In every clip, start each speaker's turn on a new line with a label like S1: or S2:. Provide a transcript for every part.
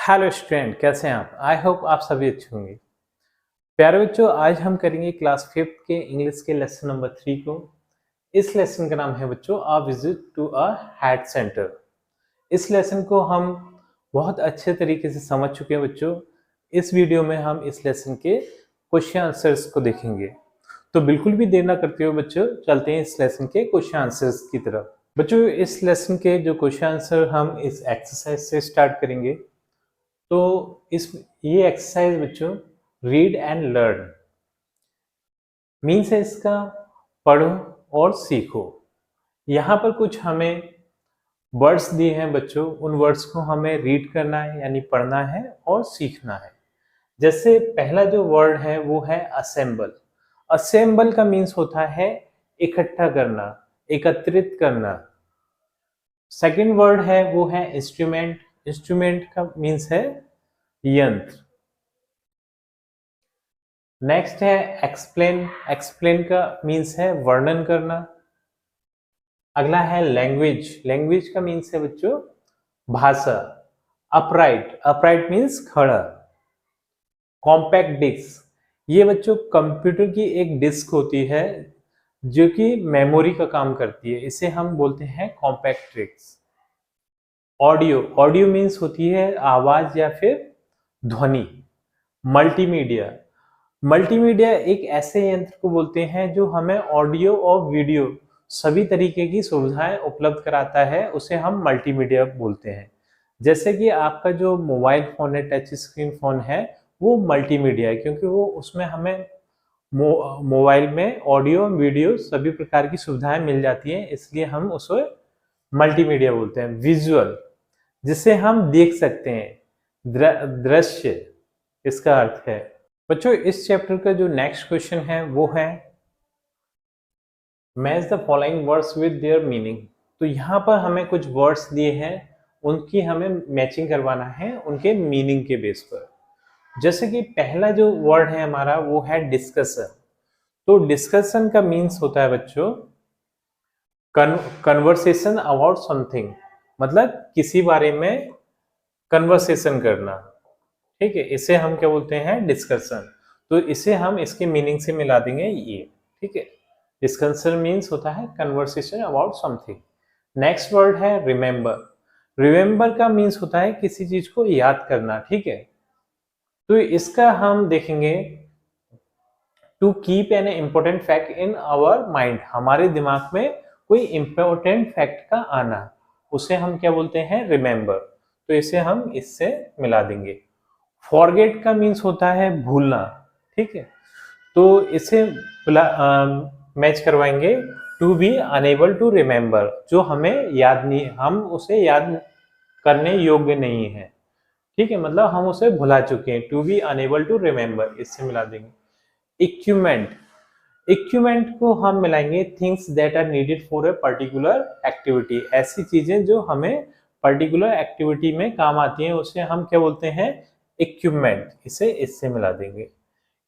S1: Hello student, कैसे हैं आप? आई होप आप सभी अच्छे होंगे। प्यारे बच्चों, आज हम करेंगे क्लास 5th के इंग्लिश के लेसन नंबर 3 को। इस लेसन का नाम है बच्चों a visit to a head centre. इस लेसन को हम बहुत अच्छे तरीके से समझ चुके हैं बच्चों। इस वीडियो में हम इस लेसन के क्वेश्चन आंसर्स को देखेंगे। तो बिल्कुल भी देर ना करते हुए बच्चों चलते हैं इस लेसन के क्वेश्चन आंसर्स की तरफ। बच्चों, इस लेसन के जो क्वेश्चन आंसर हम इस एक्सरसाइज से स्टार्ट करेंगे। तो इस ये एक्सरसाइज बच्चों रीड एंड लर्न मीन्स है इसका पढ़ो और सीखो। यहाँ पर कुछ हमें वर्ड्स दिए हैं बच्चों, उन वर्ड्स को हमें रीड करना है यानी पढ़ना है और सीखना है। जैसे पहला जो वर्ड है वो है असेंबल। असेंबल का मीन्स होता है इकट्ठा करना, एकत्रित करना। सेकंड वर्ड है वो है इंस्ट्रूमेंट। इंस्ट्रूमेंट का मीन्स है यंत्र। नेक्स्ट है एक्सप्लेन। एक्सप्लेन का मीन्स है वर्णन करना। अगला है लैंग्वेज। लैंग्वेज का मीन्स है बच्चों भाषा। अपराइट। अपराइट मीन्स खड़ा। कॉम्पैक्ट डिस्क, ये बच्चों कंप्यूटर की एक डिस्क होती है जो कि मेमोरी का काम करती है, इसे हम बोलते हैं compact disc. Audio. Audio means होती है आवाज या फिर ध्वनि। मल्टीमीडिया। मल्टीमीडिया एक ऐसे यंत्र को बोलते हैं जो हमें ऑडियो और वीडियो सभी तरीके की सुविधाएं उपलब्ध कराता है, उसे हम मल्टीमीडिया बोलते हैं। जैसे कि आपका जो मोबाइल फोन है, टच स्क्रीन फोन है, वो मल्टीमीडिया है क्योंकि वो उसमें हमें मोबाइल में ऑडियो वीडियो सभी प्रकार की सुविधाएं मिल जाती हैं, इसलिए हम उसे मल्टीमीडिया बोलते हैं। विजुअल, जिसे हम देख सकते हैं, दृश्य इसका अर्थ है। बच्चों, इस चैप्टर का जो नेक्स्ट क्वेश्चन है वो है match the following words with their meaning. तो यहाँ पर हमें कुछ वर्ड्स दिए हैं, उनकी हमें मैचिंग करवाना है उनके मीनिंग के बेस पर। जैसे कि पहला जो वर्ड है हमारा वो है डिस्कशन। तो डिस्कशन का मीन्स होता है बच्चों कन्वर्सेशन अबाउट समथिंग, मतलब किसी बारे में कन्वर्सेशन करना। ठीक है, इसे हम क्या बोलते हैं? डिस्कशन। तो इसे हम इसके मीनिंग से मिला देंगे ये। ठीक है, डिस्कशन मीन्स होता है conversation about something. Next word है रिमेंबर। रिमेंबर का मीन्स होता है किसी चीज को याद करना। ठीक है, तो इसका हम देखेंगे to keep an important fact in our mind. हमारे दिमाग में कोई इंपॉर्टेंट फैक्ट का आना, उसे हम क्या बोलते हैं? रिमेंबर। तो इसे हम इससे मिला देंगे। फॉरगेट का मीन्स होता है भूलना। ठीक है, तो इसे मैच करवाएंगे to be enable to remember, जो हमें याद नहीं, हम उसे याद करने योग्य नहीं है। ठीक है, मतलब हम उसे भुला चुके हैं। To be enable to remember, इससे मिला देंगे। इक्विपमेंट। इक्विपमेंट को हम मिलाएंगे things that are needed for a particular activity. ऐसी चीजें जो हमें पर्टिकुलर एक्टिविटी में काम आती हैं, उसे हम क्या बोलते हैं? इक्विपमेंट। इसे इससे मिला देंगे।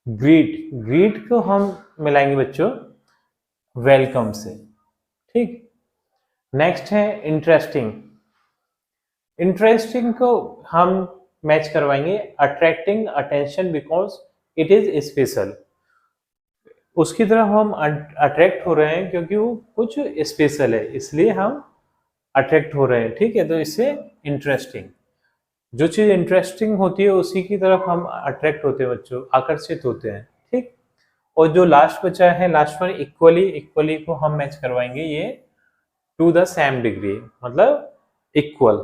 S1: ग्रीट। ग्रीट को हम मिलाएंगे बच्चों वेलकम से। ठीक, नेक्स्ट है इंटरेस्टिंग। इंटरेस्टिंग को हम मैच करवाएंगे attracting attention because it is special. उसकी तरफ हम अट्रैक्ट हो रहे हैं क्योंकि वो कुछ स्पेशल है, इसलिए हम अट्रैक्ट हो रहे हैं। ठीक है, तो इससे इंटरेस्टिंग, जो चीज इंटरेस्टिंग होती है उसी की तरफ हम अट्रैक्ट होते हैं बच्चों, आकर्षित होते हैं। ठीक, और जो लास्ट बचा है, लास्ट वन इक्वली। इक्वली को हम मैच करवाएंगे ये टू द सेम डिग्री, मतलब इक्वल,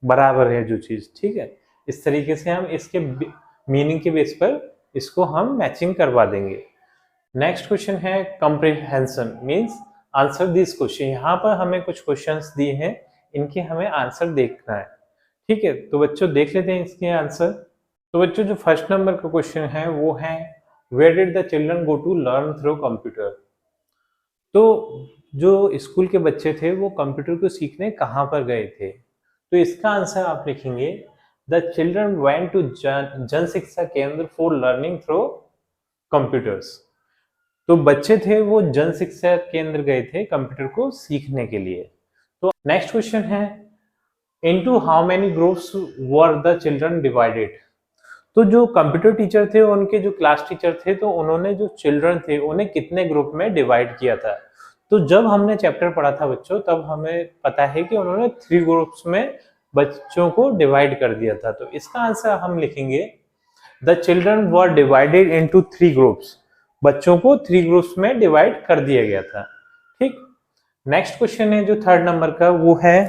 S1: बराबर है जो चीज। ठीक है, इस तरीके से हम इसके मीनिंग के बेस पर इसको हम मैचिंग करवा देंगे। नेक्स्ट क्वेश्चन है comprehension means answer this question. यहाँ पर हमें कुछ क्वेश्चंस दिए हैं, इनके हमें आंसर देखना है। ठीक है, तो बच्चों देख लेते हैं इसके आंसर। तो बच्चों जो फर्स्ट नंबर का क्वेश्चन है वो है where did the children go to learn through computer. तो जो स्कूल के बच्चे थे वो कंप्यूटर को सीखने कहाँ पर गए थे? तो इसका आंसर आप लिखेंगे द चिल्ड्रन वेंट टू जन शिक्षा केंद्र फॉर लर्निंग थ्रू कंप्यूटर्स। तो बच्चे थे वो जन शिक्षा केंद्र गए थे कंप्यूटर को सीखने के लिए। तो नेक्स्ट क्वेश्चन है into how many groups were the children divided. तो जो कंप्यूटर टीचर थे, उनके जो क्लास टीचर थे, तो उन्होंने जो चिल्ड्रन थे उन्हें कितने ग्रुप में डिवाइड किया था। तो जब हमने चैप्टर पढ़ा था बच्चों, तब हमें पता है कि उन्होंने 3 ग्रुप्स में बच्चों को डिवाइड कर दिया था। तो इसका आंसर हम लिखेंगे the children were divided into 3 groups. बच्चों को 3 ग्रुप्स में डिवाइड कर दिया गया था। ठीक, नेक्स्ट क्वेश्चन है जो 3rd नंबर का, वो है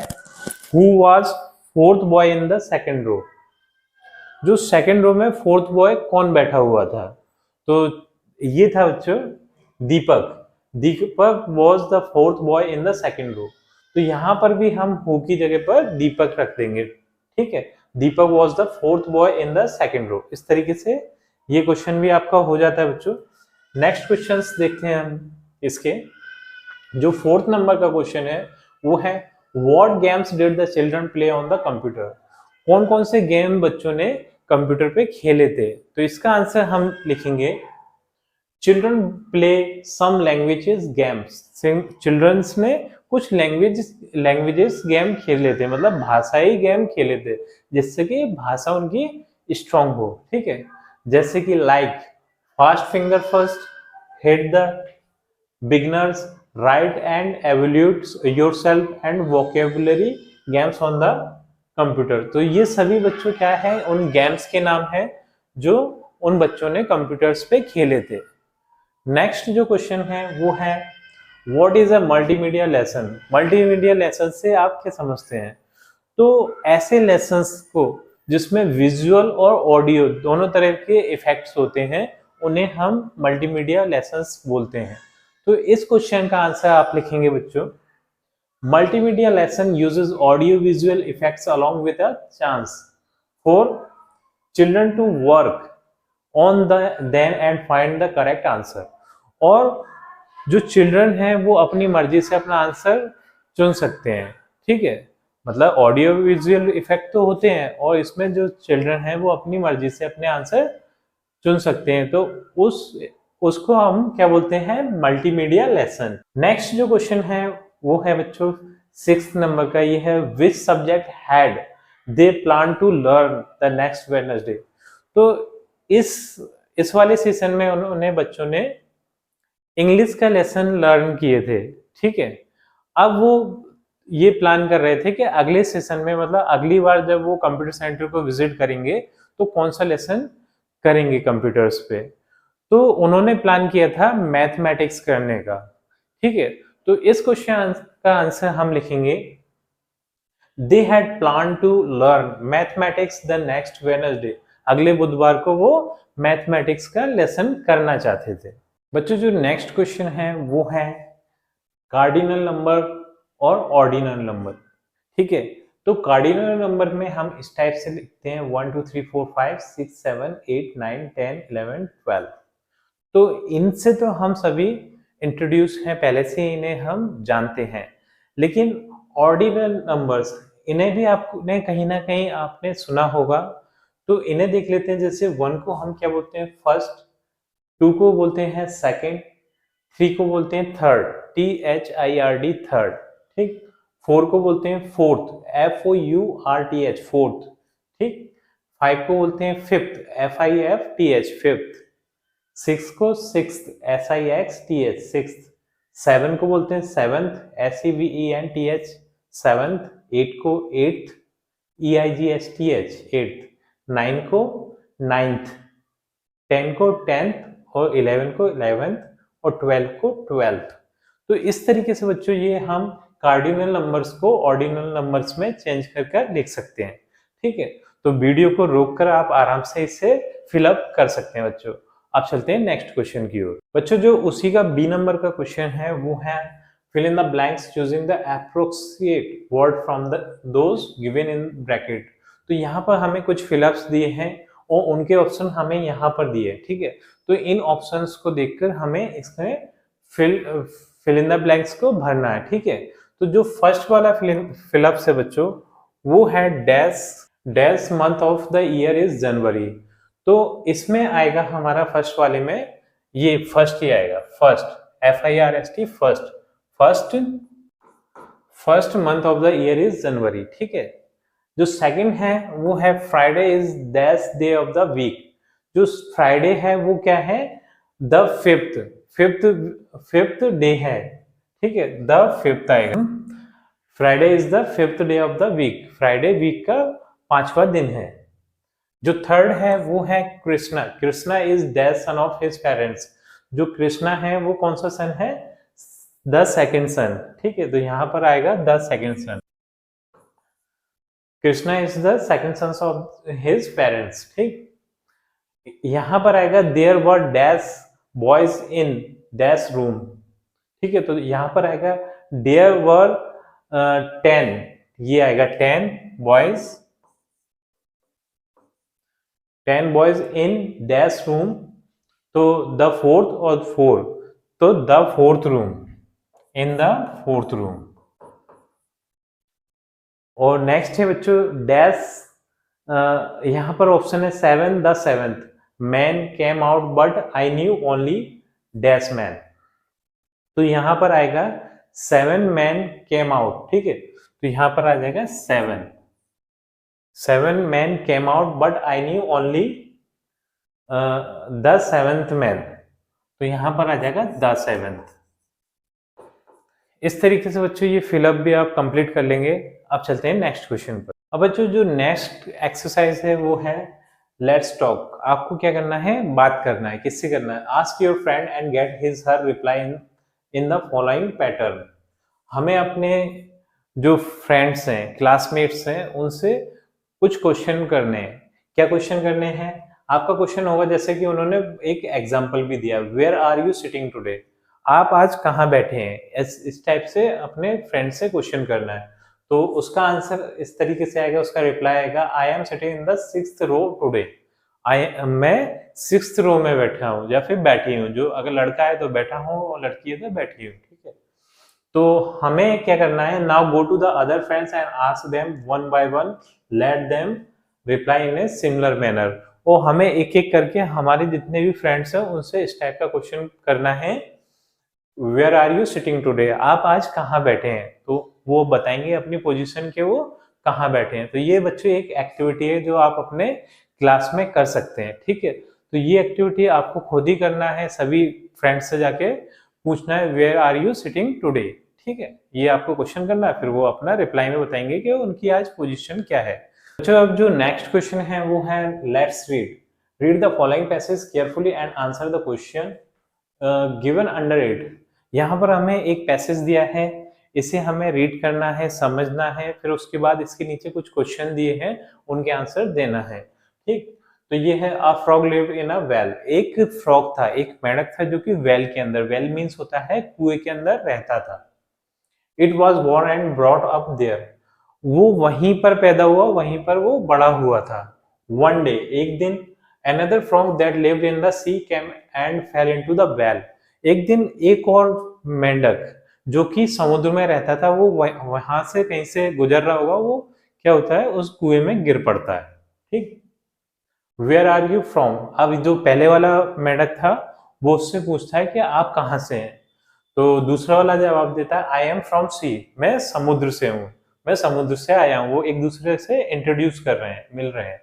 S1: who was 4th boy in the second row. जो सेकंड रो में 4th बॉय कौन बैठा हुआ था? तो ये था बच्चों Deepak. Deepak was the 4th boy in the second row. तो यहाँ पर भी हम हु की जगह पर दीपक रख देंगे। ठीक है, Deepak was the 4th boy in the second row. इस तरीके से ये क्वेश्चन भी आपका हो जाता है बच्चों। नेक्स्ट क्वेश्चन देखते हैं हम इसके। जो 4th नंबर का क्वेश्चन है वो है what games did the children play on the computer. कौन कौन से गेम बच्चों ने कंप्यूटर पे खेले थे? तो इसका आंसर हम लिखेंगे children play some languages games. Childrens ने कुछ लैंग्वेजेस गेम खेले थे, मतलब भाषाई गेम खेले थे, जिससे कि भाषा उनकी स्ट्रांग हो। ठीक है, जैसे कि like fast finger first, hit the beginners, right and evolute yourself and vocabulary games on the computer. तो ये सभी बच्चों क्या है, उन गेम्स के नाम है जो उन बच्चों ने कंप्यूटर्स पे खेले थे। नेक्स्ट जो क्वेश्चन है वो है what is a multimedia lesson. Multimedia lesson से आप क्या समझते हैं? तो ऐसे लेसन्स को जिसमें विजुअल और ऑडियो दोनों तरह के इफेक्ट्स होते हैं, उन्हें हम मल्टीमीडिया लेसन्स बोलते हैं। तो इस क्वेश्चन का आंसर आप लिखेंगे बच्चों multimedia lesson uses audio visual effects along with a chance for children to work on them and find the correct answer। और जो चिल्ड्रन हैं वो अपनी मर्जी से अपना आंसर चुन सकते हैं। ठीक है, मतलब ऑडियो विजुअल इफेक्ट तो होते हैं और इसमें जो चिल्ड्रन हैं वो अपनी मर्जी से अपने आंसर चुन सकते हैं। तो उसको हम क्या बोलते हैं? Multimedia lesson. नेक्स्ट जो क्वेश्चन है वो है बच्चों 6th नंबर का। ये है which subject had they plan to learn the next Wednesday. तो इस वाले सेशन में उन्होंने बच्चों ने इंग्लिश का लेसन लर्न किए थे। ठीक है, अब वो ये प्लान कर रहे थे कि अगले सेशन में, मतलब अगली बार जब वो कंप्यूटर सेंटर को विजिट करेंगे तो कौन सा लेसन करेंगे कंप्यूटर्स पे। तो उन्होंने प्लान किया था मैथमेटिक्स करने का। ठीक है, तो इस क्वेश्चन का आंसर हम लिखेंगे they had plan to learn mathematics the next Wednesday. अगले बुधवार को वो मैथमेटिक्स का लेसन करना चाहते थे। बच्चों जो नेक्स्ट क्वेश्चन है वो है कार्डिनल नंबर और ऑर्डिनल नंबर। ठीक है, तो कार्डिनल नंबर में हम इस टाइप से लिखते हैं 1 2 3 4 5 6 7 8 9 10 11 12। तो इनसे तो हम सभी इंट्रोड्यूस हैं, पहले से इन्हें हम जानते हैं। लेकिन ऑर्डिनल नंबर्स, इन्हें भी आपने कहीं ना कहीं आपने सुना होगा। तो इन्हें देख लेते हैं। जैसे 1 को हम क्या बोलते हैं? फर्स्ट। 2 को बोलते हैं सेकंड। 3 को बोलते हैं थर्ड, THIRD थर्ड। ठीक, 4 को बोलते हैं फोर्थ, FOURTH फोर्थ। ठीक, 5 को बोलते हैं फिफ्थ, FIFTH फिफ्थ। 6 को सिक्स्थ, SIXTH सिक्स्थ। 7 को बोलते हैं सेवंथ, SEVENTH सेवंथ। 8 को एट्थ, EIGHTH एट्थ। 9 को नाइन्थ, 10 को टेंथ और 11 को 11th और 12 को 12th। तो इस तरीके से बच्चों ये हम कार्डिनल नंबर्स को ऑर्डिनल नंबर्स में चेंज कर लिख सकते हैं। ठीक है, तो वीडियो को रोककर आप आराम से इसे फिलअप कर सकते हैं बच्चों। अब चलते हैं नेक्स्ट क्वेश्चन की ओर। बच्चों जो उसी का बी नंबर का क्वेश्चन है वो है fill in the blanks choosing the approximate word from those given in bracket. तो यहाँ पर हमें कुछ फिलअप्स दिए हैं और उनके ऑप्शन हमें यहाँ पर दिए। ठीक है, तो इन ऑप्शंस को देखकर हमें इसमें फिल इन द ब्लैंक्स को भरना है। ठीक है, तो जो फर्स्ट वाला फिलअप्स है बच्चों वो है dash month of the year is जनवरी। तो इसमें आएगा हमारा फर्स्ट वाले में ये फर्स्ट ही आएगा, first, FIRST first. First month of the year is January. ठीक है, जो सेकंड है वो है Friday is dash day of the week. जो फ्राइडे है वो क्या है, the fifth fifth fifth day है, ठीक है, द फिफ्थ आएगा। Friday is the fifth day of the week, Friday week का 5वां दिन है। जो थर्ड है वो है Krishna, Krishna is dash son of his parents. जो कृष्णा है वो कौन सा सन है, द सेकंड सन, ठीक है, तो यहां पर आएगा the second son. Krishna is the second son of his parents, ठीक। यहां पर आएगा there were dash boys in dash room, ठीक है, तो यहां पर आएगा देयर वर 10, ये आएगा 10 boys, 10 boys in dash room, तो द फोर्थ और फोर, तो the fourth room, in the fourth room. और नेक्स्ट है बच्चों डैश, यहां पर ऑप्शन है 7 the seventh man came out but I knew only dash man, तो यहां पर आएगा 7 मैन केम आउट, ठीक है, तो यहां पर आ जाएगा 7 man came out but I knew only the seventh man, तो यहां पर आ जाएगा द सेवेंथ। इस तरीके से बच्चों ये फिलअप भी आप कंप्लीट कर लेंगे। अब चलते हैं नेक्स्ट क्वेश्चन पर। अब बच्चों जो नेक्स्ट एक्सरसाइज है वो है लेट्स टॉक। आपको क्या करना है, बात करना है। किससे करना है, ask your friend and get his her reply in the following pattern. हमें अपने जो फ्रेंड्स हैं, क्लासमेट्स हैं, उनसे कुछ क्वेश्चन करने हैं। क्या क्वेश्चन करने हैं, आपका क्वेश्चन होगा जैसे कि उन्होंने एक एग्जाम्पल भी दिया, where are you sitting today, आप आज कहाँ बैठे हैं, इस टाइप से अपने फ्रेंड से क्वेश्चन करना है। तो उसका आंसर इस तरीके से आएगा, उसका रिप्लाई आएगा I am sitting in the 6th row today, मैं 6th रो में बैठा हूँ या फिर बैठी हूँ। जो अगर लड़का है तो बैठा हूँ और लड़की है तो बैठी हूँ, ठीक है। तो हमें क्या करना है, now go to the other friends and ask them one by one, let them reply in a similar manner. और हमें एक एक करके हमारे जितने भी फ्रेंड्स हैं उनसे इस टाइप का क्वेश्चन करना है, where are you sitting today, आप आज कहाँ बैठे हैं, तो वो बताएंगे अपनी पोजीशन के वो कहाँ बैठे हैं। तो ये बच्चों एक एक्टिविटी है जो आप अपने क्लास में कर सकते हैं, ठीक है। तो ये एक्टिविटी आपको खुद ही करना है, सभी फ्रेंड्स से जाके पूछना है where are you sitting today, ठीक है। ये आपको क्वेश्चन करना है, फिर वो अपना रिप्लाई में बताएंगे कि उनकी आज पोजीशन क्या है। बच्चों अब जो नेक्स्ट क्वेश्चन है वो है let's read the following passage carefully and answer the question given under it. यहाँ पर हमें एक पैसेज दिया है, इसे हमें रीड करना है, समझना है, फिर उसके बाद इसके नीचे कुछ क्वेश्चन दिए हैं, उनके आंसर देना है, ठीक। तो ये है a frog lived in a well. एक फ्रॉग था, एक मेंढक था जो कि वेल के अंदर, वेल मीन्स होता है कुएं के अंदर रहता था। It was born and brought up there, वो वहीं पर पैदा हुआ, वहीं पर वो बड़ा हुआ था। वन डे, एक दिन, another frog that lived in the sea came and fell into the well, एक दिन एक और मेंढक जो कि समुद्र में रहता था, वो वहां से कहीं से गुजर रहा होगा, वो क्या होता है उस कुएं में गिर पड़ता है, ठीक। वेयर आर यू फ्रॉम, अब जो पहले वाला मेंढक था वो उससे पूछता है कि आप कहाँ से हैं, तो दूसरा वाला जवाब देता है आई एम फ्रॉम सी, मैं समुद्र से हूँ, मैं समुद्र से आया हूँ। वो एक दूसरे से इंट्रोड्यूस कर रहे हैं, मिल रहे हैं,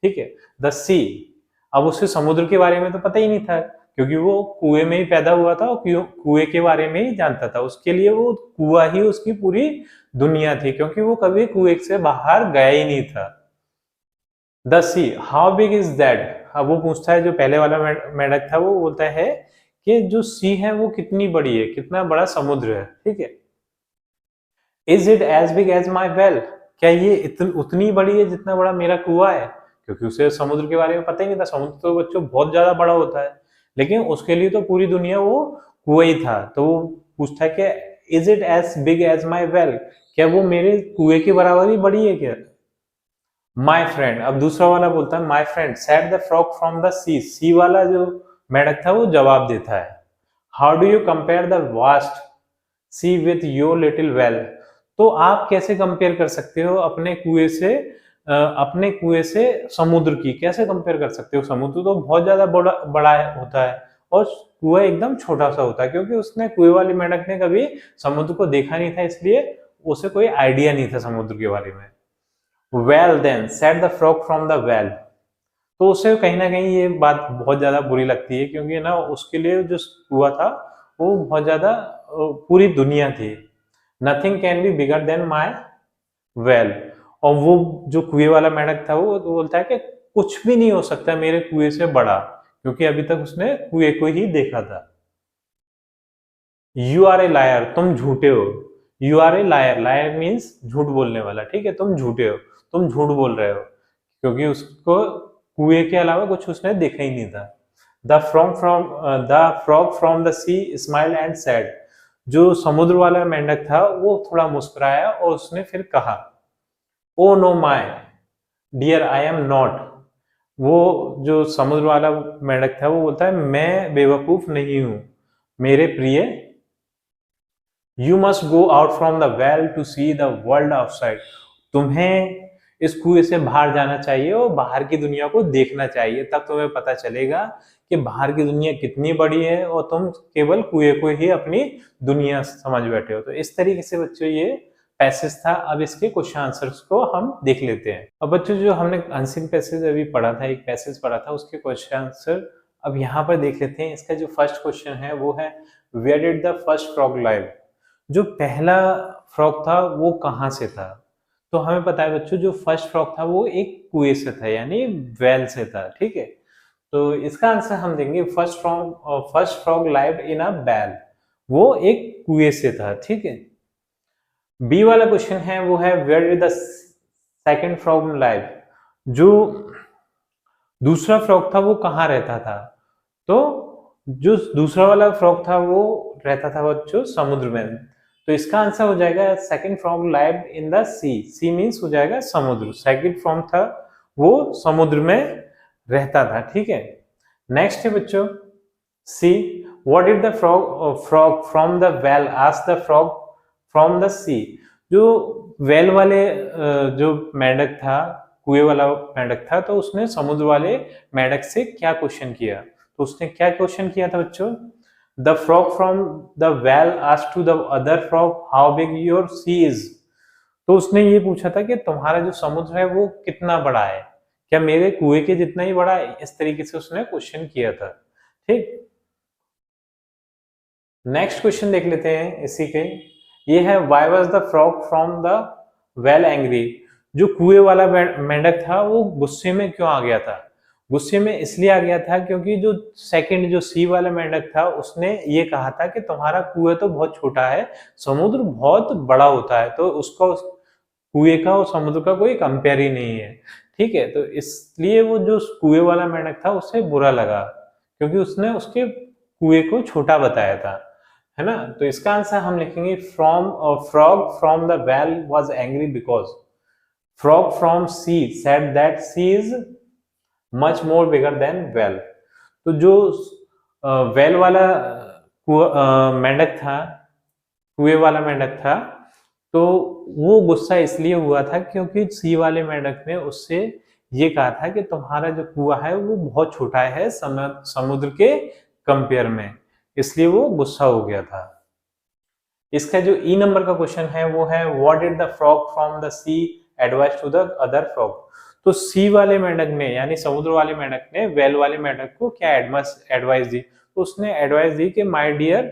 S1: ठीक है। द सी, अब उसे समुद्र के बारे में तो पता ही नहीं था क्योंकि वो कुएं में ही पैदा हुआ था और कुएं के बारे में ही जानता था, उसके लिए वो कुआं ही उसकी पूरी दुनिया थी क्योंकि वो कभी कुएं से बाहर गया ही नहीं था। The sea, how big is that, अब वो पूछता है, जो पहले वाला मेंढक था वो बोलता है कि जो सी है वो कितनी बड़ी है, कितना बड़ा समुद्र है, ठीक है। Is it as big as my well, क्या ये उतनी बड़ी है जितना बड़ा मेरा कुआं है, क्योंकि उसे समुद्र के बारे में पता ही नहीं था। समुद्र तो बच्चों बहुत ज्यादा बड़ा होता है, लेकिन उसके लिए तो पूरी दुनिया वो कुआं ही था। तो वो पूछता है कि is it as big as my well, क्या वो मेरे कुएं के बराबर ही बड़ी है क्या। माई फ्रेंड, अब दूसरा वाला बोलता है my friend said the frog from the sea, sea वाला जो मेंढक था वो जवाब देता है how do you compare the vast sea with your little well, तो आप कैसे कंपेयर कर सकते हो अपने कुएं से समुद्र की कैसे कंपेयर कर सकते हो। समुद्र तो बहुत ज्यादा बड़ा होता है और कुआं एकदम छोटा सा होता है, क्योंकि उसने कुएं वाले मेंढक ने कभी समुद्र को देखा नहीं था, इसलिए उसे कोई आइडिया नहीं था समुद्र के बारे में। Well then said the frog from the well. तो उसे कहीं ना कहीं ये बात बहुत ज्यादा बुरी लगती है, क्योंकि ना उसके लिए जो हुआ था वो बहुत ज्यादा पूरी दुनिया थी। Nothing can be bigger than my well. और वो जो कुएं वाला मेंढक था वो बोलता है कि कुछ भी नहीं हो सकता मेरे कुएं से बड़ा, क्योंकि अभी तक उसने कुएं को ही देखा था। यू आर ए लायर, तुम झूठे हो। You are a liar, liar means झूठ बोलने वाला, ठीक है, तुम झूठे हो, तुम झूठ बोल रहे हो, क्योंकि उसको कुएं के अलावा कुछ उसने देखा ही नहीं था। The frog from the sea smile and said. जो समुद्र वाला मेंढक था वो थोड़ा मुस्कुराया और उसने फिर कहा, oh no my dear I am not. वो जो समुद्र वाला मेंढक था वो बोलता है मैं बेवकूफ नहीं हूं मेरे प्रिय। You must go out from the well to see the world outside. तुम्हें इस कुएं से बाहर जाना चाहिए और बाहर की दुनिया को देखना चाहिए, तब तुम्हें पता चलेगा कि बाहर की दुनिया कितनी बड़ी है और तुम केवल कुएं को ही अपनी दुनिया समझ बैठे हो। तो इस तरीके से बच्चों ये पैसेज था। अब इसके क्वेश्चन आंसर्स को हम देख लेते हैं। अब बच्चों जो हमने अनसीन पैसेज अभी पढ़ा था, एक पैसेज पढ़ा था, उसके क्वेश्चन आंसर अब यहाँ पर देख लेते हैं। इसका जो फर्स्ट क्वेश्चन है वो है where did the first frog live. जो पहला फ्रॉग था वो कहाँ से था? तो हमें पता है बच्चों जो फर्स्ट फ्रॉग था वो एक कुएं से था, यानी वेल से था, ठीक है। तो इसका आंसर हम देंगे first frog live in a well, वो एक कुएं से था, ठीक है। बी वाला क्वेश्चन है वो है where did the second frog live. जो दूसरा फ्रॉग था वो कहाँ रहता था? तो जो दूसरा वाला फ्रॉग था वो रहता था बच्चों समुद्र में। तो इसका आंसर हो जाएगा second frog live in the sea. Sea means हो जाएगा समुद्र। सेकंड फ्रॉग था वो समुद्र में रहता था, ठीक है। नेक्स्ट है बच्चों C, what did the frog from the well ask the frog from the sea. जो वेल वाले जो मेंढक था, कुएं वाला मेंढक था, तो उसने समुद्र वाले मेंढक से क्या क्वेश्चन किया? तो उसने क्या क्वेश्चन किया था बच्चों? The frog from the well asked to the other frog how big your sea is. तो उसने ये पूछा था कि तुम्हारा जो समुद्र है वो कितना बड़ा है, क्या मेरे कुएं के जितना ही बड़ा है? इस तरीके से उसने क्वेश्चन किया था, ठीक। नेक्स्ट क्वेश्चन देख लेते हैं इसी के। ये है why was the frog from the well angry. जो कुएं वाला मेंढक था वो गुस्से में क्यों आ गया था? गुस्से में इसलिए आ गया था क्योंकि जो सेकंड जो सी वाला मेंढक था उसने ये कहा था कि तुम्हारा कुएं तो बहुत छोटा है, समुद्र बहुत बड़ा होता है, तो उसका कुएं का और समुद्र का कोई कंपेयर ही नहीं है, ठीक है। तो इसलिए वो जो कुएं वाला मेंढक था उससे बुरा लगा, क्योंकि उसने उसके कुएं को छोटा बताया था, है ना। तो इसका आंसर हम लिखेंगे frog from the well was angry because frog from sea said that sea is much more bigger than well. तो जो वेल वाला मेंढक था, कुएं वाला मेंढक था, तो वो गुस्सा इसलिए हुआ था क्योंकि सी वाले मेंढक ने उससे ये कहा था कि तुम्हारा जो कुआं है वो बहुत छोटा है समुद्र के कंपेयर में, इसलिए वो गुस्सा हो गया था। इसका जो ई नंबर का क्वेश्चन है वो है what did the frog from the sea advice to the other frog. तो सी वाले मेंढक ने यानी समुद्र वाले मेंढक ने वेल वाले मेंढक को क्या एडवाइस दी? तो उसने एडवाइस दी कि माय डियर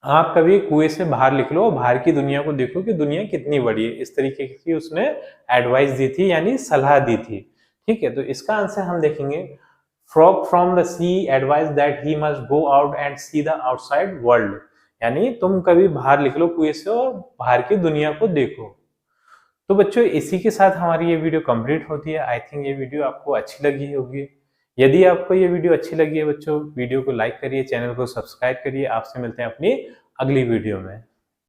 S1: आप कभी कुएं से बाहर निकलो और बाहर की दुनिया को देखो कि दुनिया कितनी बड़ी है। इस तरीके की उसने एडवाइस दी थी, यानी सलाह दी थी, ठीक है। तो इसका आंसर हम देखेंगे frog from the sea advice that he must go out and see the outside world. यानी तुम कभी बाहर निकलो कुएं से और बाहर की दुनिया को देखो। तो बच्चों इसी के साथ हमारी ये वीडियो कंप्लीट होती है। आई थिंक ये वीडियो आपको अच्छी लगी होगी। यदि आपको ये वीडियो अच्छी लगी है बच्चों, वीडियो को लाइक करिए, चैनल को सब्सक्राइब करिए। आपसे मिलते हैं अपनी अगली वीडियो में।